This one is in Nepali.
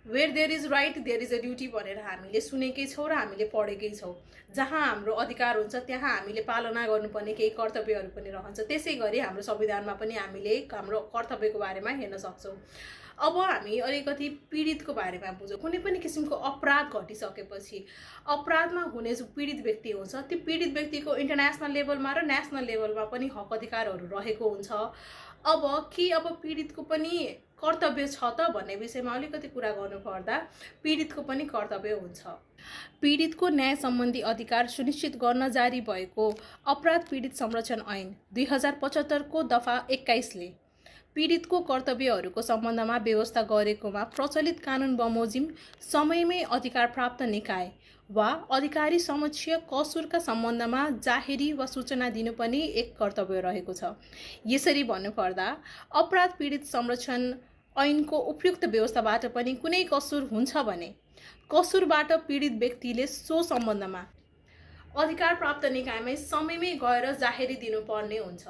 Where there is right there is a duty भनेर हामीले सुनेकै छौँ र हामीले पढेकै छौँ। जहाँ हाम्रो अधिकार हुन्छ त्यहाँ हामीले पालना गर्नुपर्ने केही कर्तव्यहरू पनि रहन्छ। त्यसै गरी हाम्रो संविधानमा पनि हामीले हाम्रो कर्तव्यको बारेमा हेर्न सक्छौँ। अब हामी अलिकति पीडितको बारेमा बुझौँ। कुनै पनि किसिमको अपराध घटिसकेपछि अपराधमा हुने जो पीडित व्यक्ति हुन्छ त्यो पीडित व्यक्तिको इन्टरनेसनल लेभलमा र नेसनल लेभलमा पनि हक अधिकारहरू रहेको हुन्छ। अब पीडितको पनि कर्तव्य छ त भन्ने विषयमा अलिकति कुरा गर्नुपर्दा पीडितको पनि कर्तव्य हुन्छ। पीडितको न्याय सम्बन्धी अधिकार सुनिश्चित गर्न जारी भएको अपराध पीडित संरक्षण ऐन 2075 को दफा 21 ले पीडितको कर्तव्यहरूको सम्बन्धमा व्यवस्था गरेकोमा प्रचलित कानुन बमोजिम समयमै अधिकार प्राप्त निकाय वा अधिकारी समक्ष कसुरका सम्बन्धमा जाहेरी वा सूचना दिनु पनि एक कर्तव्य रहेको छ। यसरी भन्नुपर्दा अपराध पीडित संरक्षण ऐनको उपयुक्त व्यवस्थाबाट पनि कुनै कसुर हुन्छ भने कसुरबाट पीडित व्यक्तिले सो सम्बन्धमा अधिकार प्राप्त निकायमै समयमै गएर जाहेरी दिनुपर्ने हुन्छ।